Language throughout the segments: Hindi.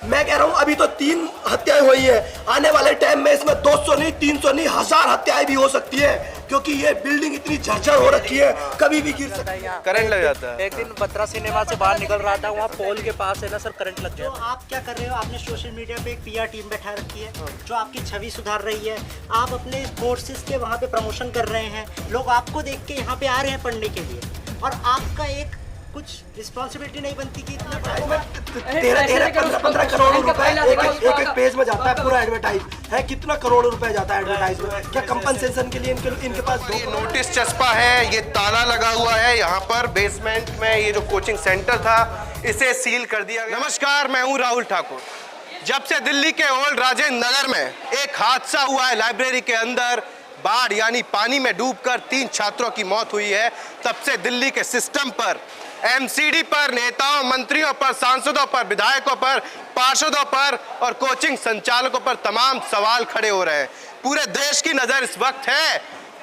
मैं कह रहा हूँ अभी तो 3 हत्याएं हुई है, आने वाले टाइम में इसमें 200 नहीं, 300 नहीं, 1000 हत्याएं भी हो सकती है, क्योंकि ये बिल्डिंग इतनी झरझर हो रखी है, कभी भी गिर सकता है। करंट लग जाता है। एक दिन बत्रा सिनेमा से बाहर निकल रहा था, वहाँ पोल के पास है ना सर, करंट लग गया। तो आप क्या कर रहे हो, आपने सोशल मीडिया पे एक पीआर टीम बैठा रखी है जो आपकी छवि सुधार रही है, आप अपने कोर्सेज के वहाँ पे प्रमोशन कर रहे हैं, लोग आपको देख के यहाँ पे आ रहे हैं पढ़ने के लिए, और आपका एक कुछ रिस्पॉन्सिबिलिटी नहीं बनती कि इतना 13-15 करोड़ रुपए एक पेज में जाता है, पूरा एडवर्टाइज है, कितना करोड़ रुपए जाता है एडवर्टाइज में, क्या कंपनसेशन के लिए इनके पास ये नोटिस चस्पा है, ये ताला लगा हुआ है यहाँ पर बेसमेंट में, ये जो कोचिंग सेंटर था इसे सील कर दिया गया। नमस्कार, मैं हूँ राहुल ठाकुर। जब से दिल्ली के ओल्ड राजेंद्र नगर में एक हादसा हुआ है, लाइब्रेरी के अंदर बाढ़ यानी पानी में डूबकर 3 छात्रों की मौत हुई है, तब से दिल्ली के सिस्टम पर, एमसीडी पर, नेताओं, मंत्रियों पर, सांसदों पर, विधायकों पर, पार्षदों पर और कोचिंग संचालकों पर तमाम सवाल खड़े हो रहे हैं। पूरे देश की नजर इस वक्त है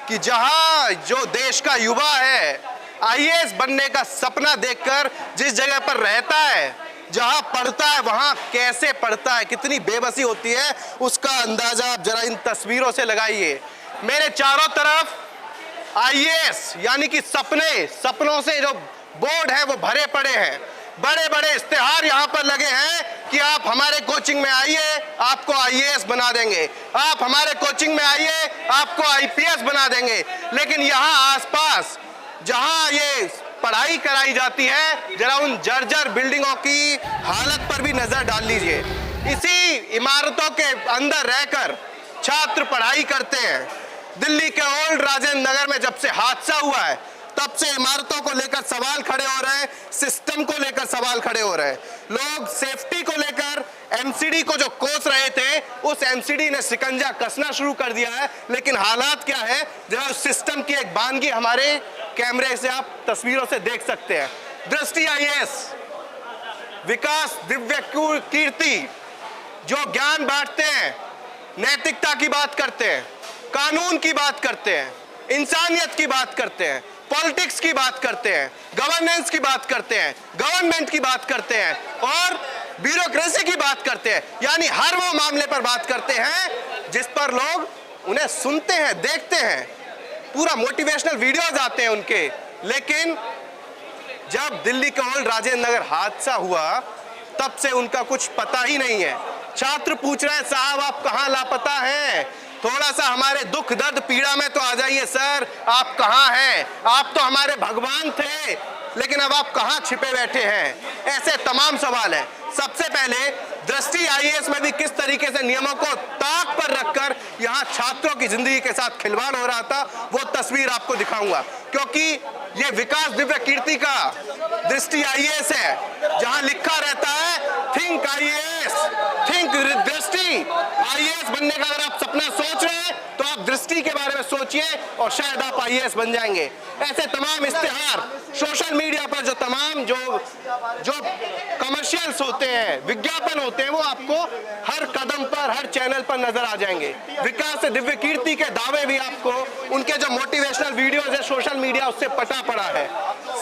कि जहां जो देश का युवा है आईएएस बनने का सपना देखकर जिस जगह पर रहता है, जहां पढ़ता है, वहां कैसे पढ़ता है, कितनी बेबसी होती है, उसका अंदाजा आप जरा इन तस्वीरों से लगाइए। मेरे चारों तरफ आईएएस यानी कि सपनों से जो बोर्ड है वो भरे पड़े हैं, बड़े बड़े इश्तेहार यहाँ पर लगे हैं कि आप हमारे कोचिंग में आइए, आपको आईएएस बना देंगे, आप हमारे कोचिंग में आइए, आपको आईपीएस बना देंगे। लेकिन यहाँ आसपास जहाँ ये पढ़ाई कराई जाती है, जरा उन जर्जर बिल्डिंगों की हालत पर भी नजर डाल लीजिए। इसी इमारतों के अंदर रहकर छात्र पढ़ाई करते हैं। दिल्ली के ओल्ड राजेंद्र नगर में जब से हादसा हुआ है तब से इमारतों को लेकर सवाल खड़े हो रहे हैं, सिस्टम को लेकर सवाल खड़े हो रहे हैं। लोग सेफ्टी को लेकर एमसीडी को जो कोस रहे थे, उस एमसीडी ने शिकंजा कसना शुरू कर दिया है। लेकिन हालात क्या है, जरा उस सिस्टम की एक बानगी हमारे कैमरे से आप तस्वीरों से देख सकते हैं। दृष्टि आईएएस, विकास दिव्य कीर्ति, जो ज्ञान बांटते हैं, नैतिकता की बात करते हैं, कानून की बात करते हैं, इंसानियत की बात करते हैं, पॉलिटिक्स की बात करते हैं, गवर्नेंस की बात करते हैं, गवर्नमेंट की बात करते हैं और ब्यूरोक्रेसी की बात करते हैं, यानी हर वो मामले पर बात करते हैं जिस पर लोग उन्हें सुनते हैं, देखते हैं, पूरा मोटिवेशनल वीडियोज आते हैं उनके। लेकिन जब दिल्ली के ओल्ड राजेंद्र नगर हादसा हुआ तब से उनका कुछ पता ही नहीं है। छात्र पूछ रहे हैं, साहब आप कहाँ लापता हैं, थोड़ा सा हमारे दुख दर्द पीड़ा में तो आ जाइए सर, आप कहाँ हैं, आप तो हमारे भगवान थे, लेकिन अब आप कहाँ छिपे बैठे हैं। ऐसे तमाम सवाल हैं। सबसे पहले दृष्टि आईएएस में भी किस तरीके से नियमों को ताक पर रखकर यहाँ छात्रों की जिंदगी के साथ खिलवाड़ हो रहा था, वो तस्वीर आपको दिखाऊंगा, क्योंकि ये विकास दिव्य कीर्ति का दृष्टि आईएएस है, जहां लिखा रहता है थिंक आईएएस, थिंक दृष्टि। आईएएस बनने का अगर आप सपना सोच रहे हैं तो आप दृष्टि के बारे में सोचिए और शायद आप आईएएस बन जाएंगे। ऐसे तमाम इश्तेहार सोशल मीडिया पर, जो तमाम जो कमर्शियल्स होते हैं, विज्ञापन होते हैं, वो आपको हर कदम पर, हर चैनल पर नजर आ जाएंगे। विकास दिव्य कीर्ति के दावे भी आपको, उनके जो मोटिवेशनल वीडियोज है सोशल मीडिया, उससे पटा पड़ा है।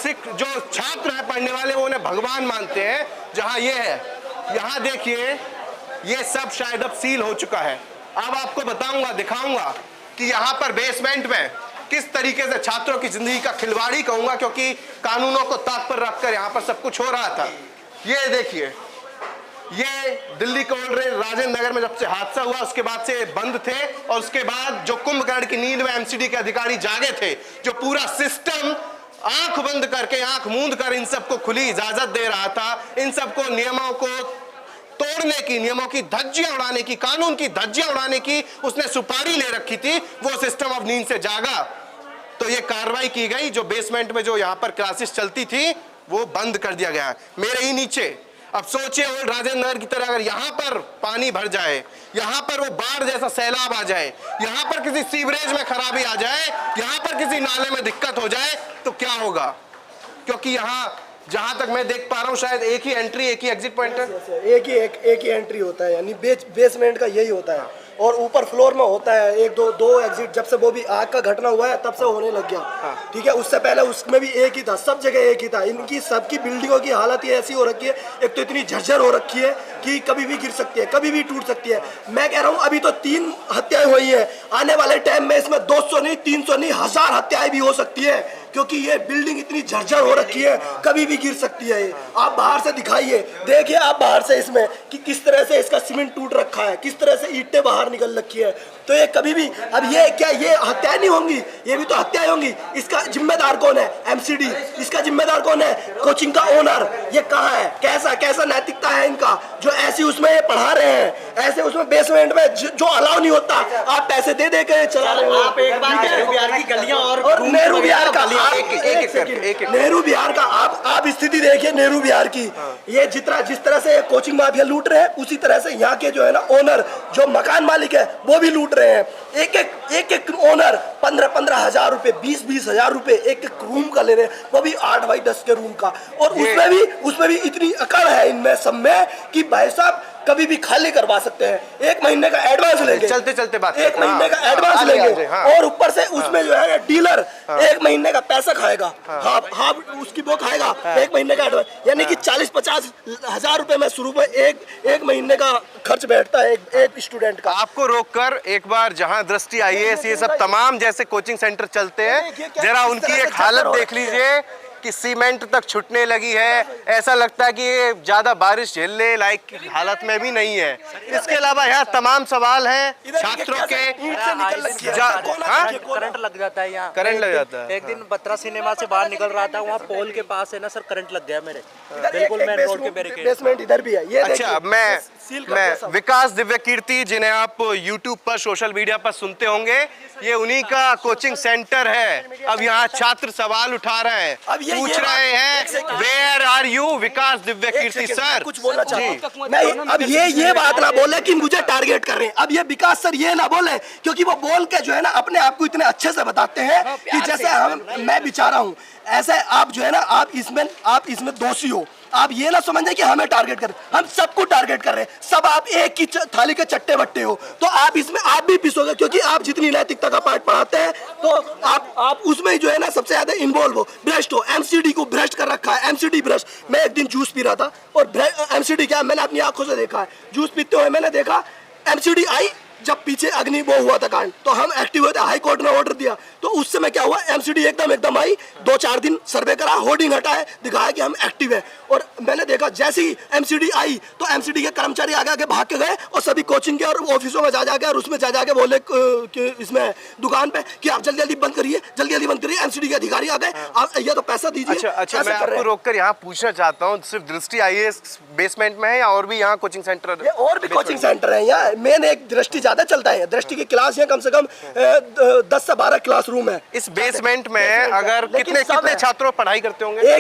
सिख जो छात्र हैं पढ़ने वाले, वो उन्हें भगवान मानते हैं। जहां ये है, यहाँ देखिए, ये सब शायद अब सील हो चुका है। अब आपको बताऊंगा, दिखाऊंगा कि यहाँ पर बेसमेंट में किस तरीके से छात्रों की जिंदगी का खिलवाड़ी कहूंगा, क्योंकि कानूनों को ताक पर रखकर यहाँ पर सब कुछ हो रहा था। ये देखिए, ये दिल्ली के ओल्ड राजेंद्र नगर में जब से हादसा हुआ उसके बाद से बंद थे, और उसके बाद जो कुंभकर्ण की नींद में एमसीडी के अधिकारी जागे थे, जो पूरा सिस्टम आंख बंद करके, आंख मूंद कर इन सबको खुली इजाजत दे रहा था, इन सबको नियमों को तोड़ने की, नियमों की धज्जियां उड़ाने की, कानून की धज्जियां उड़ाने की उसने सुपारी ले रखी थी, वो सिस्टम अब नींद से जागा। तो ये कार्रवाई की गई, जो बेसमेंट में जो यहाँ पर क्लासेस चलती थी वो बंद कर दिया गया। मेरे ही नीचे अब सोचिए, ओल्ड राजेंद्र नगर की तरह अगर यहाँ पर पानी भर जाए, यहाँ पर वो बाढ़ जैसा सैलाब आ जाए, यहाँ पर किसी सीवरेज में खराबी आ जाए, यहाँ पर किसी नाले में दिक्कत हो जाए तो क्या होगा। क्योंकि यहाँ जहां तक मैं देख पा रहा हूँ शायद एक ही एंट्री, एक ही एग्जिट पॉइंट है, एक ही एंट्री होता है, यानी बेसमेंट का यही होता है। और ऊपर फ्लोर में होता है एक दो एग्जिट। जब से वो भी आग का घटना हुआ है तब से होने लग गया। ठीक है, उससे पहले उसमें भी एक ही था, सब जगह एक ही था। इनकी सबकी बिल्डिंगों की हालत ये ऐसी हो रखी है, एक तो इतनी झरझर हो रखी है कि कभी भी गिर सकती है, कभी भी टूट सकती है। मैं कह रहा हूँ अभी तो 3 हत्याएं हुई है, आने वाले टाइम में इसमें 200 नहीं, 300 नहीं, 1000 हत्याएं भी हो सकती है, क्योंकि ये बिल्डिंग इतनी झरझर हो रखी है, कभी भी गिर सकती है। आप बाहर से दिखाइए, देखिए आप बाहर से इसमें कि किस तरह से इसका सीमेंट टूट रखा है, किस तरह से ईंटें बाहर निकल रखी है। तो ये कभी भी, अब ये क्या ये हत्याएं नहीं होंगी? ये भी तो हत्याएं होंगी। इसका जिम्मेदार कौन है? एमसीडी। इसका जिम्मेदार कौन है? कोचिंग का ओनर। ये कहाँ है? कैसा नैतिकता है इनका, जो ऐसी उसमें ये पढ़ा रहे हैं, ऐसे उसमें बेसमेंट में जो अलाउ नहीं होता, आप पैसे दे दे के चला रहे हो। आप एक बार नेहरू बिहार की गलियां और नेहरू बिहार का एक नेहरू बिहार का आप स्थिति देखिए नेहरू बिहार की। ये जिस तरह से कोचिंग माफिया लूट रहे हैं, उसी तरह से यहाँ के जो है ना ओनर, जो मकान मालिक है, वो भी लूट रहे हैं। एक ओनर 15 हजार रुपए, 20 हजार रुपए एक रूम का ले रहे हैं, वो भी 8 बाई 10 के रूम का। और उसमें भी इतनी अकड़ है इनमें सब में कि भाई साहब कभी भी खाली करवा सकते हैं। 1 महीने का एडवांस लेंगे, चलते बात, 1 महीने का एडवांस लेंगे, और ऊपर से उसमें जो है डीलर 1 महीने का पैसा खाएगा। हाँ उसकी वो खाएगा 1 महीने का एडवांस, यानी कि 40-50 हजार रुपए में शुरू में एक महीने का खर्च बैठता है एक स्टूडेंट का। आपको रोककर एक बार जहां दृष्टि IAS ये सब तमाम जैसे कोचिंग सेंटर चलते हैं, जरा उनकी एक हालत देख लीजिए कि सीमेंट तक छूटने लगी है। ऐसा लगता है कि ये ज्यादा बारिश झेलने लायक हालत में भी नहीं है। इसके अलावा यहाँ तमाम सवाल हैं छात्रों के। करंट लग जाता है यहाँ, करंट लग जाता है। एक दिन बत्रा सिनेमा से बाहर निकल रहा था, वहाँ पोल के पास है ना सर, करंट लग गया मेरे, बिल्कुल मेन रोड के बैरिकेड। बेसमेंट इधर भी है। ये अच्छा, मैं विकास दिव्य कीर्ति, जिन्हें आप यूट्यूब पर सोशल मीडिया पर सुनते होंगे, ये उन्हीं का कोचिंग सेंटर है। अब यहाँ छात्र सवाल उठा रहे हैं, पूछ रहे हैं where are you Vikas Divya Kirti sir. कुछ बोलना चाहता हूं मैं। अब ये बात ना बोले कि मुझे टारगेट कर रहे हैं। अब ये विकास सर ये ना बोले, क्योंकि वो बोल के जो है ना अपने आप को इतने अच्छे से बताते हैं कि जैसे मैं बेचारा हूँ, ऐसे आप जो है ना आप इसमें दोषी हो। आप ये ना समझे कि हमें टारगेट कर, हम सबको टारगेट कर रहे हैं। सब आप एक ही थाली के चट्टे बट्टे हो, तो आप इसमें आप भी पिसोगे, क्योंकि आप जितनी नैतिकता का पाठ पढ़ाते हैं तो आप उसमें जो है ना सबसे ज्यादा इन्वॉल्व हो, भ्रष्ट हो। एमसीडी को भ्रष्ट कर रखा है, एमसीडी भ्रष्ट। मैं एक दिन जूस पी रहा था और एमसीडी क्या, मैंने अपनी आंखों से देखा है, जूस पीते हुए मैंने देखा एमसीडी आई। जब पीछे अग्नि वो हुआ था कांड, तो हम एक्टिव हुए थे, हाई कोर्ट ने ऑर्डर दिया, तो उस समय क्या हुआ, एमसीडी एकदम आई। 2-4 दिन सर्वे करा, होर्डिंग हटाए, दिखाया कि हम एक्टिव है। और मैंने देखा जैसे ही एमसीडी आई तो एमसीडी के कर्मचारी आगे भाग के गए और सभी कोचिंग के और ऑफिसों में जाके और उसमें जाके बोले कि इसमें दुकान पे कि आप जल्दी बंद करिए, जल्दी बंद करिए। एमसीडी के अधिकारी आ गए, आप ये तो पैसा दीजिए। अच्छा, मैं आपको रोककर यहाँ पूछना चाहता हूँ, सिर्फ दृष्टि IAS बेसमेंट में है या और भी यहाँ कोचिंग सेंटर? और भी कोचिंग सेंटर है यहाँ। मेन एक दृष्टि ज्यादा चलता है, दृष्टि की क्लास है कम से कम 10 से 12 क्लासरूम है इस बेसमेंट में। अगर कितने छात्रों पढ़ाई करते होंगे?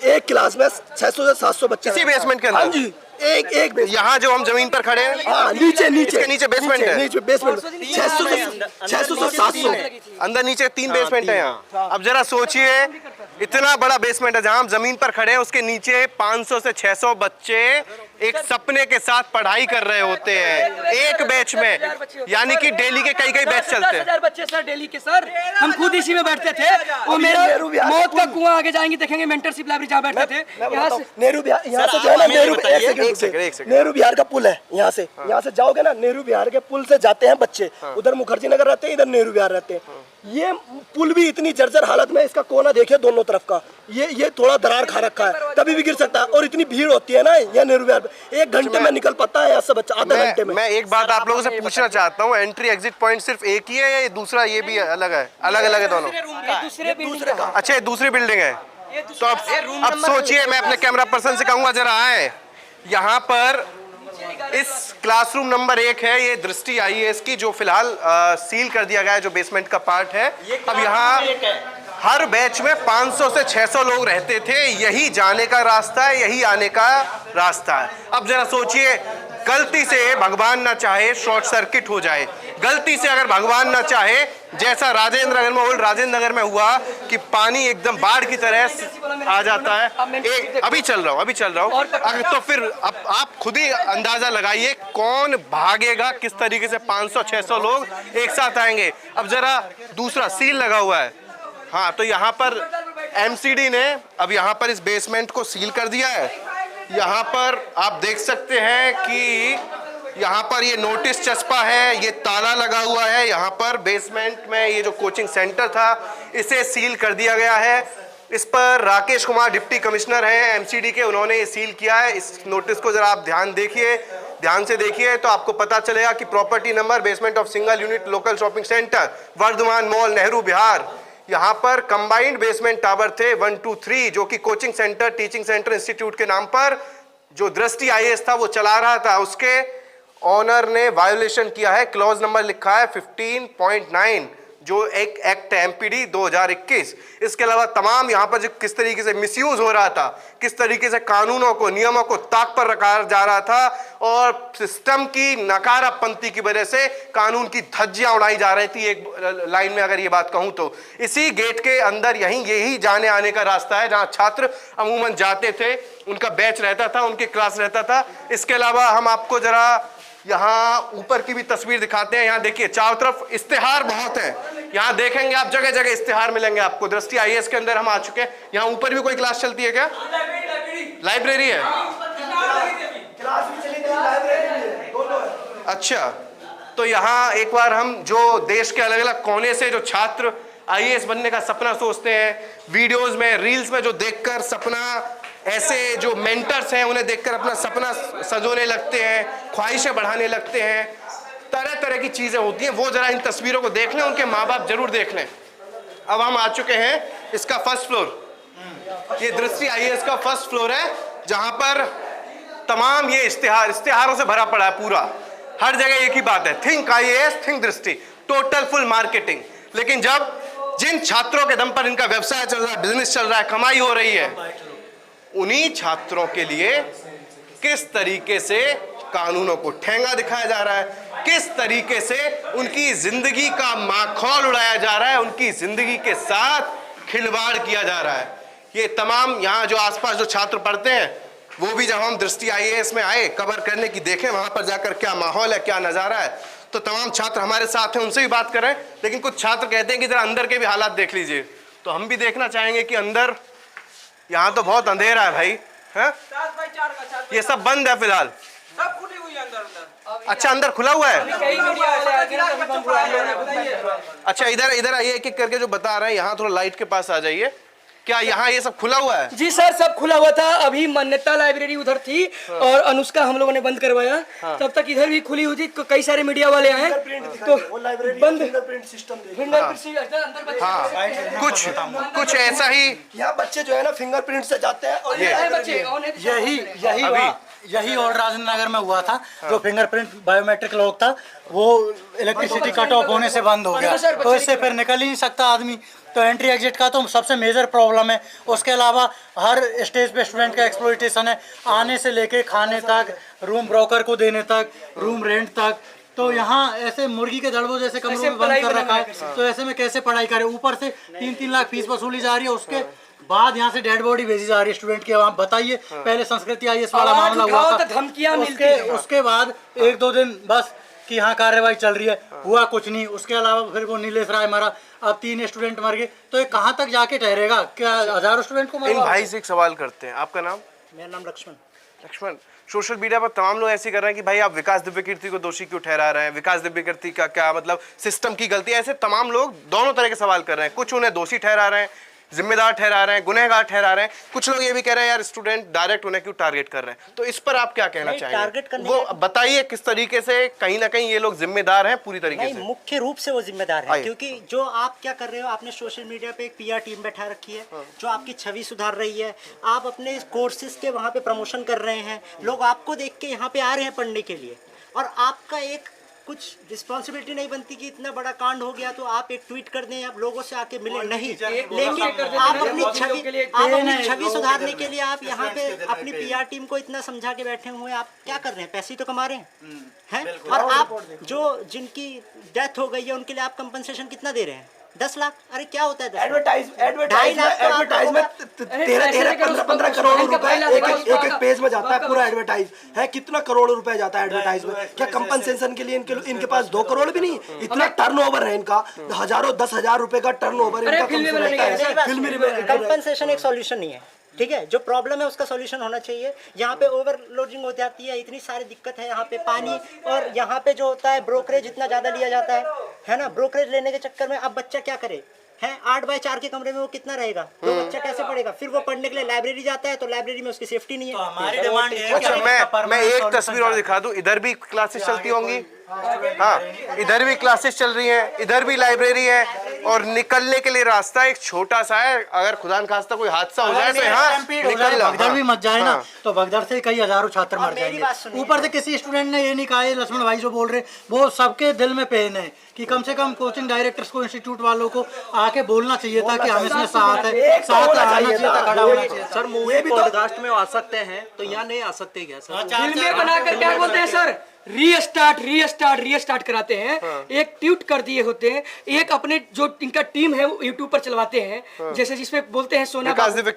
एक क्लास में 600 से 700 बच्चे इसी बेसमेंट के अंदर? हाँ जी, एक बेसमेंट। यहाँ जो हम जमीन पर खड़े हैं, हाँ, नीचे इसके नीचे बेसमेंट है। नीचे बेसमेंट 600 से 700 अंदर नीचे 3 बेसमेंट है यहाँ। अब जरा सोचिए, इतना बड़ा बेसमेंट है जहाँ हम जमीन पर खड़े हैं, उसके नीचे 500 से 600 बच्चे एक सपने के साथ पढ़ाई कर रहे होते हैं एक बैच में, यानी कि डेली के कई बैच चलते हैं। 10,000 बच्चे सर डेली के सर, हम खुद इसी में बैठते थे। और मेरा मौत का कुआं आगे जाएंगे देखेंगे, मेंटरशिप लाइब्रेरी जहाँ बैठते थे। यहाँ से नेहरू बिहार, यहाँ से जो है ना नेहरू बिहार का पुल है, यहाँ से जाओगे ना, नेहरू बिहार के पुल से जाते हैं बच्चे, उधर मुखर्जी नगर रहते हैं, इधर नेहरू बिहार रहते हैं। ये पुल भी इतनी जर्जर हालत में, इसका कोना देखिए दोनों तरफ का, ये थोड़ा दरार खा रखा है, कभी भी गिर सकता है। और इतनी भीड़ होती है ना ये नेहरू बिहार पे, 1 घंटे में निकल पाता है ऐसा बच्चा, आधे घंटे में। मैं एक बात आप लोगों से पूछना चाहता हूँ, एंट्री एग्जिट पॉइंट सिर्फ एक ही है या दूसरा ये भी अलग है? अलग है दोनों? अच्छा, दूसरी बिल्डिंग है। तो अब सोचिए, मैं अपने कैमरा पर्सन से कहूंगा जरा आए यहाँ पर। इस क्लासरूम नंबर 1 है, ये दृष्टि IAS की, जो फिलहाल सील कर दिया गया है, जो बेसमेंट का पार्ट है। अब यहाँ हर बैच में 500 से 600 लोग रहते थे, यही जाने का रास्ता है, यही आने का रास्ता है। अब जरा सोचिए, गलती से भगवान ना चाहे शॉर्ट सर्किट हो जाए, गलती से अगर भगवान ना चाहे जैसा राजेंद्र नगर में ओल्ड राजेंद्र नगर में हुआ कि पानी एकदम बाढ़ की तरह आ जाता है। अभी चल रहा हूँ तो फिर अब आप खुद ही अंदाजा लगाइए कौन भागेगा, किस तरीके से 500-600 लोग एक साथ आएंगे। अब जरा दूसरा सील लगा हुआ है, हाँ, तो यहाँ पर एमसीडी ने अब यहाँ पर इस बेसमेंट को सील कर दिया है। यहाँ पर आप देख सकते हैं कि यहाँ पर ये नोटिस चस्पा है, ये ताला लगा हुआ है। यहाँ पर बेसमेंट में ये जो कोचिंग सेंटर था इसे सील कर दिया गया है। इस पर राकेश कुमार डिप्टी कमिश्नर हैं एमसीडी के, उन्होंने ये सील किया है। इस नोटिस को जरा आप ध्यान से देखिए तो आपको पता चलेगा कि property number basement of single unit local shopping centre Vardhman mall Nehru Bihar, यहाँ पर कंबाइंड बेसमेंट टावर थे 1, 2, 3 जो कि coaching centre teaching centre institute के नाम पर जो दृष्टि आईएएस था वो चला रहा था, उसके ऑनर ने वायोलेशन किया है। क्लॉज नंबर लिखा है 15.9 जो एक एक्ट एमपीडी 2021। इसके अलावा तमाम यहाँ पर जो किस तरीके से मिसयूज हो रहा था, किस तरीके से कानूनों को नियमों को ताक पर रखा जा रहा था और सिस्टम की नकारापंथी की वजह से कानून की धज्जियां उड़ाई जा रही थी। एक लाइन में अगर ये बात कहूं तो इसी गेट के अंदर यही जाने आने का रास्ता है जहां छात्र अमूमन जाते थे, उनका बैच रहता था, उनकी क्लास रहता था। इसके अलावा हम आपको जरा यहाँ ऊपर की भी तस्वीर दिखाते हैं। यहाँ देखिए चारों तरफ इश्तिहार बहुत है, यहाँ देखेंगे आप जगह जगह इश्तिहार मिलेंगे आपको। दृष्टि आईएएस के अंदर हम आ चुके हैं। यहाँ ऊपर भी कोई क्लास चलती है क्या? लाइब्रेरी है, अच्छा। तो यहाँ एक बार हम जो देश के अलग अलग कोने से जो छात्र आईएएस बनने का सपना सोचते हैं, वीडियोस में रील्स में जो देखकर सपना, ऐसे जो मेंटर्स हैं उन्हें देखकर अपना सपना सजोने लगते हैं, ख्वाहिशें बढ़ाने लगते हैं, तरह तरह की चीजें होती हैं, वो जरा इन तस्वीरों को देख लें, उनके माँ बाप जरूर देख लें। अब हम आ चुके हैं इसका फर्स्ट फ्लोर, ये दृष्टि आईएएस का फर्स्ट फ्लोर है जहां पर तमाम ये इश्तिहारों से भरा पड़ा है पूरा। हर जगह एक ही बात है, थिंक आईएएस, थिंक दृष्टि, टोटल फुल मार्केटिंग। लेकिन जब जिन छात्रों के दम पर इनका व्यवसाय चल रहा है, बिजनेस चल रहा है, कमाई हो रही है, उन्हीं छात्रों के लिए किस तरीके से कानूनों को ठेंगा दिखाया जा रहा है, किस तरीके से उनकी जिंदगी का माखौल उड़ाया जा रहा है, उनकी जिंदगी के साथ खिलवाड़ किया जा रहा है। ये तमाम यहाँ जो आसपास जो छात्र पढ़ते हैं वो भी जब हम दृष्टि आईएएस में आए कवर करने की, देखें वहां पर जाकर क्या माहौल है, क्या नजारा है, तो तमाम छात्र हमारे साथ हैं, उनसे भी बात करें। लेकिन कुछ छात्र कहते हैं कि जरा अंदर के भी हालात देख लीजिए, तो हम भी देखना चाहेंगे कि अंदर, यहाँ तो बहुत अंधेरा है भाई, है? ये सब बंद है फिलहाल, सब खुली हुई है अंदर। अच्छा अंदर खुला हुआ है। अच्छा इधर आइए, एक एक करके जो बता रहे हैं, यहाँ थोड़ा लाइट के पास आ जाइए। क्या यहाँ ये सब खुला हुआ है? जी सर, सब खुला हुआ था। अभी मान्यता लाइब्रेरी उधर थी और अनुष्का हम लोगों ने बंद करवाया। तब तक इधर भी खुली हुई थी, कई सारे मीडिया वाले आए तो बंद फिंगरप्रिंट सिस्टम अंदर। हाँ, कुछ ऐसा ही यहाँ बच्चे जो है ना फिंगरप्रिंट से जाते हैं और यही ओल्ड राजेंद्र नगर में हुआ था। जो फिंगरप्रिंट बायोमेट्रिक लॉक था वो इलेक्ट्रिसिटी कट ऑफ होने से बंद हो गया, तो इससे फिर निकल ही नहीं सकता आदमी। तो एंट्री एग्जिट का तो सबसे मेजर प्रॉब्लम है। उसके अलावा हर स्टेज पे स्टूडेंट का एक्सप्लॉइटेशन है, आने से लेके खाने तक, रूम ब्रोकर को देने तक, रूम रेंट तक। तो यहाँ ऐसे मुर्गी के दड़बों जैसे कमरों में बंद कर रखा है, तो ऐसे में कैसे पढ़ाई करे? ऊपर से 3-3 लाख फीस वसूली जा रही है, उसके बाद यहाँ से डेड बॉडी भेजी जा रही है स्टूडेंट की। आप बताइए, पहले संस्कृति आईएएस वाला मामला हुआ था, धमकियां मिलती हैं। उसके बाद 1-2 दिन बस कि यहाँ कार्रवाई चल रही है, हुआ कुछ नहीं। उसके अलावा फिर वो नीलेश राय मरा, अब 3 स्टूडेंट मर गए। तो ये कहाँ तक जाके ठहरेगा? क्या हजारों स्टूडेंट को? इन भाई से एक सवाल करते हैं, आपका नाम? मेरा नाम लक्ष्मण। सोशल मीडिया पर तमाम लोग ऐसे कर रहे हैं कि भाई आप विकास दिव्यकीर्ति को दोषी क्यों ठहरा रहे हैं, विकास दिव्यकीर्ति का क्या मतलब, सिस्टम की गलती है। ऐसे तमाम लोग दोनों तरह के सवाल कर रहे हैं। कुछ उन्हें दोषी ठहरा रहे हैं, जिम्मेदार ठहरा रहे हैं, गुनहगार ठहरा रहे हैं। कुछ लोग ये भी कह रहे हैं यार स्टूडेंट डायरेक्ट उन्हें क्यों टारगेट कर रहे हैं। तो इस पर आप क्या कहना चाहेंगे? वो बताइए किस तरीके से कहीं ना कहीं ये लोग जिम्मेदार हैं पूरी तरीके से? मुख्य रूप से वो जिम्मेदार है, क्योंकि जो आप क्या कर रहे हो, आपने सोशल मीडिया पे एक पीआर टीम बैठा रखी है जो आपकी छवि सुधार रही है। आप अपने कोर्सेज के वहाँ पे प्रमोशन कर रहे हैं, लोग आपको देख के यहाँ पे आ रहे हैं पढ़ने के लिए, और आपका एक कुछ रिस्पॉन्सिबिलिटी नहीं बनती कि इतना बड़ा कांड हो गया तो आप एक ट्वीट कर दें, आप लोगों से आके मिले, नहीं। लेकिन आप अपनी छवि सुधारने के लिए आप यहाँ पे अपनी पीआर टीम को इतना समझा के बैठे हुए हैं। आप क्या कर रहे हैं? पैसे ही तो कमा रहे हैं। और आप जो जिनकी डेथ हो गई है उनके लिए आप कंपनसेशन कितना दे रहे हैं? 10 लाख। अरे क्या होता है 10 लाख? एडवर्टाइज में 13-15 करोड़ रुपए एक पेज में जाता है। पूरा एडवर्टाइज है, कितना करोड़ रुपए जाता है एडवर्टाइज में। क्या कंपनसेशन के लिए इनके पास 2 करोड़ भी नहीं? इतना टर्नओवर है इनका, हजारों 10,000 रुपए का टर्नओवर इनका फिल्मी। कंपनसेशन एक सॉल्यूशन नहीं है, ठीक है। जो प्रॉब्लम है उसका सॉल्यूशन होना चाहिए। यहाँ पे ओवरलोडिंग हो जाती है, इतनी सारी दिक्कत है यहाँ पे, पानी, और यहाँ पे जो होता है ब्रोकरेज इतना ज़्यादा लिया जाता है ना। ब्रोकरेज लेने के चक्कर में अब बच्चा क्या करे है, 8x4 के कमरे में वो कितना रहेगा? तो बच्चा कैसे पढ़ेगा? फिर वो पढ़ने के लिए लाइब्रेरी जाता है तो लाइब्रेरी में उसकी सेफ्टी नहीं है। हमारी डिमांड है। अच्छा, मैं एक तस्वीर और दिखा दूं। इधर भी क्लासेस चलती होंगी, हाँ, इधर भी क्लासेस चल रही हैं, इधर भी लाइब्रेरी है, और निकलने के लिए रास्ता एक छोटा सा है। अगर खुदा न खास्ता कोई हादसा हो जाए तो यहाँ निकल भगदड़ भी मच जाए ना, तो भगदड़ से कई हजारों छात्र मर जाएंगे। ऊपर से किसी स्टूडेंट ने ये नहीं कहा, लक्ष्मण भाई जो बोल रहे वो सबके दिल में पेन है कि कम से कम कोचिंग डायरेक्टर्स को, इंस्टीट्यूट वालों को आके बोलना चाहिए था कि हम इसमें साथ है, साथ आना चाहिए था, खड़ा होना चाहिए। सर मूवी पॉडकास्ट में आ सकते हैं तो यहाँ नहीं आ सकते क्या सर? फिल्में बनाकर क्या बोलते हैं सर? रीस्टार्ट कराते हैं। एक ट्वीट कर दिए होते हैं, एक अपने जो इनका टीम है वो यूट्यूब पर चलवाते हैं, जैसे जिसमें बोलते हैं सोना विकास दिव्य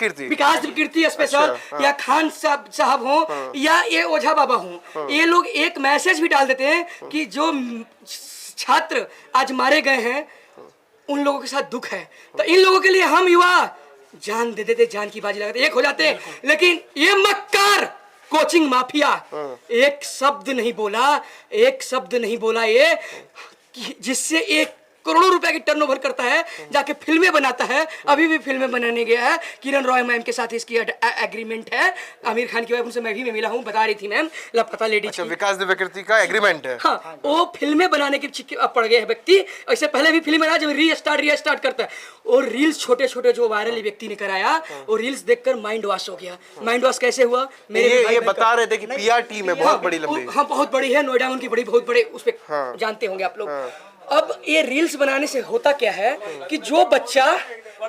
कीर्ति स्पेशल, या खान साहब हो या ये ओझा बाबा हो, ये लोग एक मैसेज भी डाल देते हैं कि जो छात्र आज मारे गए हैं उन लोगों के साथ दुख है। तो इन लोगों के लिए हम युवा जान दे देते, जान की बाजी लगाते, एक हो जाते हैं। लेकिन ये मक्कार कोचिंग माफिया एक शब्द नहीं बोला ये, जिससे 1 करोड़ों रुपए की टर्नओवर करता है, जाके फिल्में बनाता है। अभी भी फिल्में बनाने गया है। किरण रॉय मैम के साथ इसकी एग्रीमेंट है। आमिर खान की वाइफ, उनसे मैं भी मिला हूँ, बता रही थी मैम, लापता लेडी। अच्छा, विकास दिव्य कीर्ति का एग्रीमेंट है। हाँ, वो फिल्में बनाने के चिक्के पड़ गए हैं व्यक्ति। इससे पहले भी फिल्म बना, जब रीस्टार्ट करता है, और रील्स छोटे जो वायरल व्यक्ति ने कराया, और रील्स देखकर माइंड वॉश हो गया। माइंड वॉश कैसे हुआ? ये बता रहे थे कि पीआर टीम है बहुत बड़ी, लंबी। हाँ, बहुत बड़ी है, नोएडा उनकी बहुत बड़े, उस पर जानते होंगे आप लोग। अब ये रील्स बनाने से होता क्या है कि जो बच्चा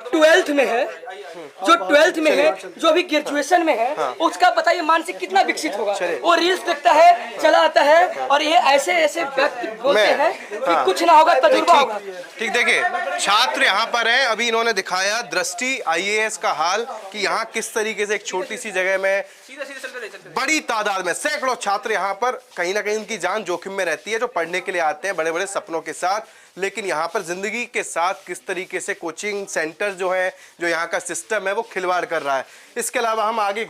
12th में है, जो अभी ग्रेजुएशन में है, उसका बताइए मानसिक कितना विकसित होगा। वो रील्स देखता है, चला आता है, और ये ऐसे व्यक्ति बोलते हैं कि कुछ ना होगा, तजुर्बा होगा। ठीक, देखिए छात्र यहाँ पर हैं। अभी इन्होंने दिखाया दृष्टि IAS का हाल कि यहाँ किस तरीके से एक छोटी सी जगह में बड़ी तादाद में सैकड़ों छात्र यहाँ पर कहीं ना कहीं उनकी जान जोखिम में रहती है, जो पढ़ने के लिए आते हैं बड़े बड़े सपनों के साथ। लेकिन यहाँ पर जिंदगी के साथ किस तरीके से कोचिंग सेंटर जो है, जो यहाँ का सिस्टम है, वो खिलवाड़ कर रहा है। इसके अलावा हम आगे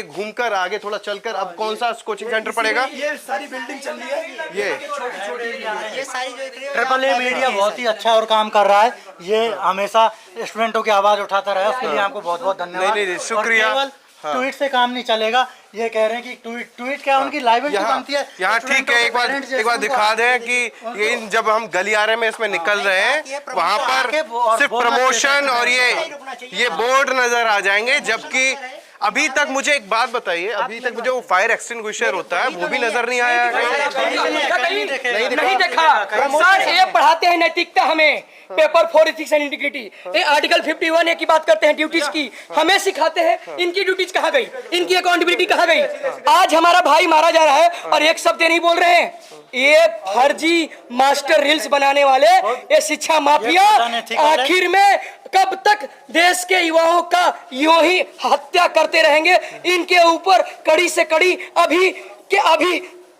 घूमकर आगे थोड़ा चलकर, अब कौन सा कोचिंग सेंटर पड़ेगा? ये सारी बिल्डिंग चल रही है, ये सारी जो ट्रिपल ए मीडिया बहुत ही अच्छा और काम कर रहा है। ये हमेशा स्टूडेंटों की आवाज उठाता रहा है, उसके लिए आपको बहुत बहुत धन्यवाद। नहीं, शुक्रिया। ट्वीट से काम नहीं चलेगा। ये कह रहे हैं कि ट्वीट क्या उनकी लाइबिलिटी बनती है यहाँ। ठीक है, एक बार दिखा दें कि ये जब हम गलियारे में इसमें निकल रहे हैं, वहाँ पर सिर्फ प्रमोशन और ये बोर्ड नजर आ जाएंगे। जबकि अभी तक मुझे एक बात बताइए, अभी तक मुझे वो फायर एक्सटिंग्विशर होता है वो भी नजर नहीं आया। नहीं देखा सर। ये पढ़ाते हैं नैतिकता हमें, paper for ethics and integrity, ये आर्टिकल 51 की बात करते हैं ड्यूटीज की, हमें सिखाते हैं। इनकी ड्यूटीज कहाँ गई? इनकी अकाउंटेबिलिटी कहाँ गई? आज हमारा भाई मारा जा रहा है और एक शब्द नहीं बोल रहे हैं। ये फर्जी मास्टर रील्स बनाने वाले, ये शिक्षा माफिया, आखिर में कब तक देश के युवाओं का यूं ही हत्या करते रहेंगे? इनके ऊपर कड़ी से कड़ी अभी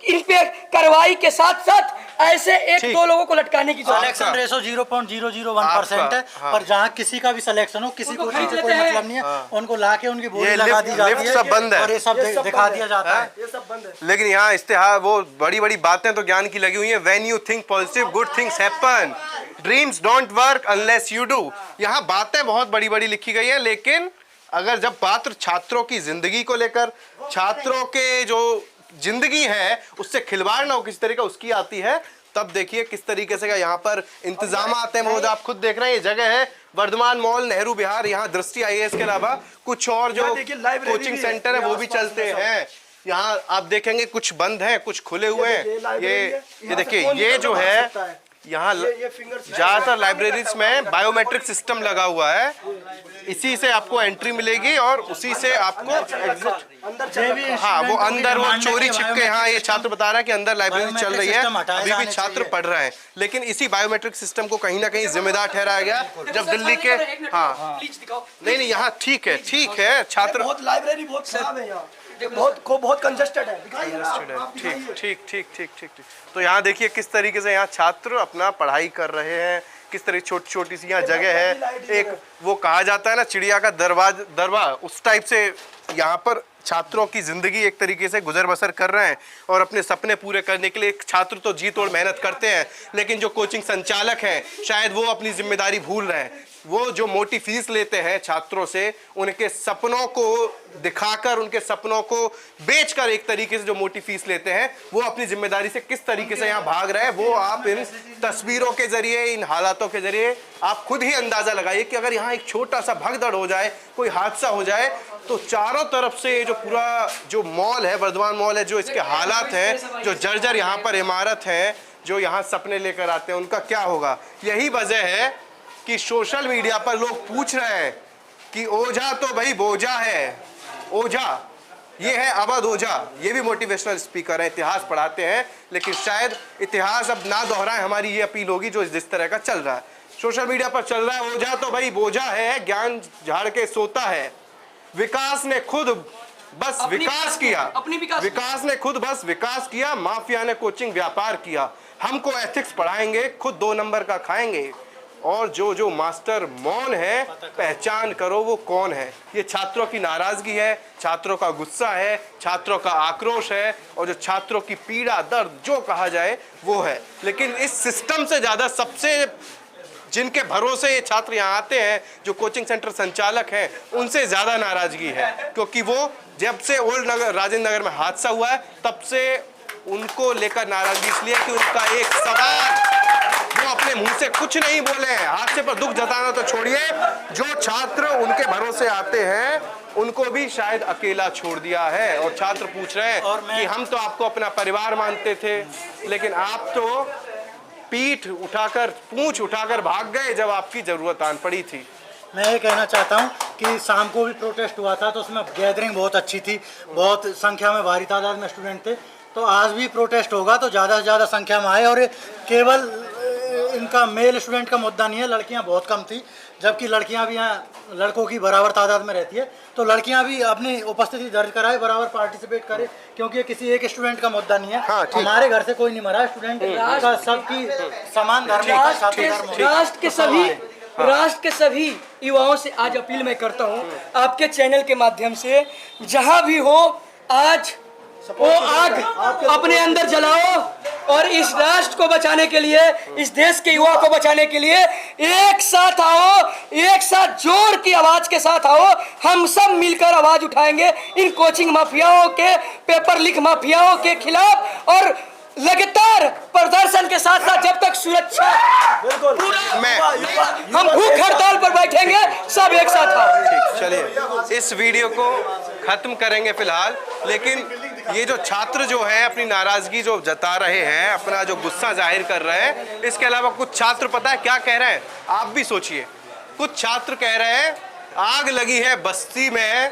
इन पे कार्रवाई के साथ साथ ऐसे 1-2 लोगों को लटकाने की जरूरत है। सिलेक्शन रेशो 0.001% है, पर जहाँ किसी का भी सिलेक्शन हो, किसी को कोई मतलब नहीं है, उनको लाके उनकी बोली लगा दी जाती है, सब बंद है, और ये सब दिखा दिया जाता है। ये सब बंद है। लेकिन यहाँ इस्तेहार वो बड़ी बड़ी बातें तो ज्ञान की लगी हुई है। When you think positive, good things happen. Dreams don't work unless you do. यहाँ बातें बहुत बड़ी बड़ी लिखी गई है, लेकिन अगर जब बात छात्रों की जिंदगी को लेकर, छात्रों के जो जिंदगी है उससे खिलवाड़ ना हो किसी तरीके उसकी आती है, तब देखिए किस तरीके से यहाँ पर इंतजाम आते हैं। वो आप खुद देख रहे हैं, ये जगह है वर्धमान मॉल, नेहरू विहार। यहाँ दृष्टि IAS के अलावा कुछ और जो कोचिंग सेंटर है वो भी चलते हैं। यहाँ आप देखेंगे कुछ बंद है, कुछ खुले हुए हैं। ये देखिए, कौन ये जो निकल है सकता है? यहाँ ये फिंगर से ज्यादातर लाइब्रेरीज में बायोमेट्रिक सिस्टम लगा हुआ है, इसी से आपको एंट्री मिलेगी और उसी से आपको एग्जिट। अंदर हाँ, वो अंदर वो चोरी छिपके, हाँ ये छात्र बता रहा है कि अंदर लाइब्रेरी चल रही है, अभी भी छात्र पढ़ रहे हैं, लेकिन इसी बायोमेट्रिक सिस्टम को कहीं ना कहीं जिम्मेदार ठहराया गया। जब दिल्ली के हाँ नहीं यहाँ ठीक है छात्र बहुत लाइब्रेरी बहुत खराब है यहाँ, बहुत कंजस्टेड है। ठीक। तो यहाँ देखिए किस तरीके से यहाँ छात्र अपना पढ़ाई कर रहे हैं, किस तरह छोटी छोटी सी यहाँ जगह है। एक वो कहा जाता है ना चिड़िया का दरवा, उस टाइप से यहाँ पर छात्रों की जिंदगी एक तरीके से गुजर बसर कर रहे हैं और अपने सपने पूरे करने के लिए छात्र तो जी तोड़ मेहनत करते हैं, लेकिन जो कोचिंग संचालक हैं शायद वो अपनी जिम्मेदारी भूल रहे हैं। वो जो मोटी फीस लेते हैं छात्रों से, उनके सपनों को दिखाकर, उनके सपनों को बेचकर एक तरीके से जो मोटी फीस लेते हैं, वो अपनी जिम्मेदारी से किस तरीके से यहाँ भाग रहे हैं, वो आप इन तस्वीरों के जरिए, इन हालातों के जरिए आप खुद ही अंदाजा लगाइए कि अगर यहाँ एक छोटा सा भगदड़ हो जाए, कोई हादसा हो जाए, तो चारों तरफ से जो पूरा जो मॉल है, वर्धमान मॉल है, जो इसके हालात हैं, जो जर्जर यहाँ पर इमारत है, जो यहाँ सपने लेकर आते हैं, उनका क्या होगा। यही वजह है कि सोशल मीडिया पर लोग पूछ रहे हैं कि ओझा तो भाई बोझा है, ओझा ये है अवध ओझा, ये भी मोटिवेशनल स्पीकर है, इतिहास पढ़ाते हैं, लेकिन शायद इतिहास अब ना दोहराएं, हमारी ये अपील होगी जो जिस तरह का चल रहा है सोशल मीडिया पर चल रहा है। ओझा तो भाई बोझा है, ज्ञान झाड़ के सोता है, विकास ने खुद बस विकास किया, विकास ने खुद बस विकास किया, माफिया ने कोचिंग व्यापार किया, हमको एथिक्स पढ़ाएंगे, खुद 2 नंबर का खाएंगे, और जो मास्टर मौन है पहचान करो वो कौन है। ये छात्रों की नाराजगी है, छात्रों का गुस्सा है, छात्रों का आक्रोश है, और जो छात्रों की पीड़ा दर्द जो कहा जाए वो है। लेकिन इस सिस्टम से ज़्यादा सबसे जिनके भरोसे ये छात्र यहाँ आते हैं, जो कोचिंग सेंटर संचालक हैं, उनसे ज़्यादा नाराजगी है, क्योंकि वो जब से ओल्ड नगर राजेंद्र नगर में हादसा हुआ है तब से उनको लेकर नाराजगी इसलिए कि उनका एक सवाल वो अपने मुंह से कुछ नहीं बोले हैं। हादसे पर दुख जताना तो छोड़िए, जो छात्र उनके भरोसे आते हैं उनको भी शायद अकेला छोड़ दिया है, और छात्र पूछ रहे हैं कि हम तो आपको अपना परिवार मानते थे, लेकिन आप तो पीठ उठाकर, पूंछ उठाकर भाग गए जब आपकी जरूरत आन पड़ी थी। मैं ये कहना चाहता हूँ कि शाम को भी प्रोटेस्ट हुआ था तो उसमें गैदरिंग बहुत अच्छी थी, बहुत संख्या में भारी तादाद में स्टूडेंट थे, तो आज भी प्रोटेस्ट होगा तो ज़्यादा से ज़्यादा संख्या में आए। और केवल इनका मेल स्टूडेंट का मुद्दा नहीं है, लड़कियां बहुत कम थी, जबकि लड़कियां भी यहाँ लड़कों की बराबर तादाद में रहती है, तो लड़कियां भी अपनी उपस्थिति दर्ज कराए, बराबर पार्टिसिपेट करें, क्योंकि ये किसी एक स्टूडेंट का मुद्दा नहीं है। हाँ, हमारे घर से कोई नहीं मरा, स्टूडेंट का सबकी समान धर्म राष्ट्र के सभी युवाओं से आज अपील मैं करता हूँ आपके चैनल के माध्यम से, जहाँ भी हो आज वो आग अपने अंदर जलाओ और इस राष्ट्र को बचाने के लिए, इस देश के युवा को बचाने के लिए एक साथ आओ, एक साथ जोर की आवाज के साथ आओ। हम सब मिलकर आवाज उठाएंगे इन कोचिंग माफियाओं के, पेपर लीक माफियाओं के खिलाफ, और लगातार प्रदर्शन के साथ साथ जब तक सुरक्षा हम भूख हड़ताल पर बैठेंगे, सब एक साथ आओ। ठीक, चलिए इस वीडियो को खत्म करेंगे फिलहाल, लेकिन ये जो छात्र जो है अपनी नाराजगी जो जता रहे हैं, अपना जो गुस्सा जाहिर कर रहे हैं, इसके अलावा कुछ छात्र पता है क्या कह रहे हैं, आप भी सोचिए। कुछ छात्र कह रहे हैं आग लगी है बस्ती में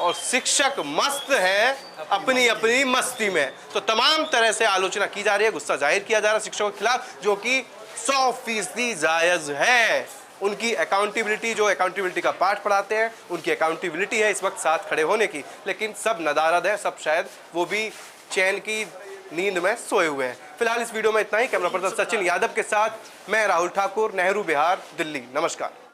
और शिक्षक मस्त है अपनी अपनी मस्ती में। तो तमाम तरह से आलोचना की जा रही है, गुस्सा जाहिर किया जा रहा है शिक्षकों के खिलाफ, जो कि 100% जायज है। उनकी अकाउंटेबिलिटी, जो अकाउंटेबिलिटी का पाठ पढ़ाते हैं, उनकी अकाउंटेबिलिटी है इस वक्त साथ खड़े होने की, लेकिन सब नदारद है, सब शायद वो भी चैन की नींद में सोए हुए हैं। फिलहाल इस वीडियो में इतना ही। कैमरा पर्सन सचिन यादव के साथ मैं राहुल ठाकुर, नेहरू बिहार, दिल्ली। नमस्कार।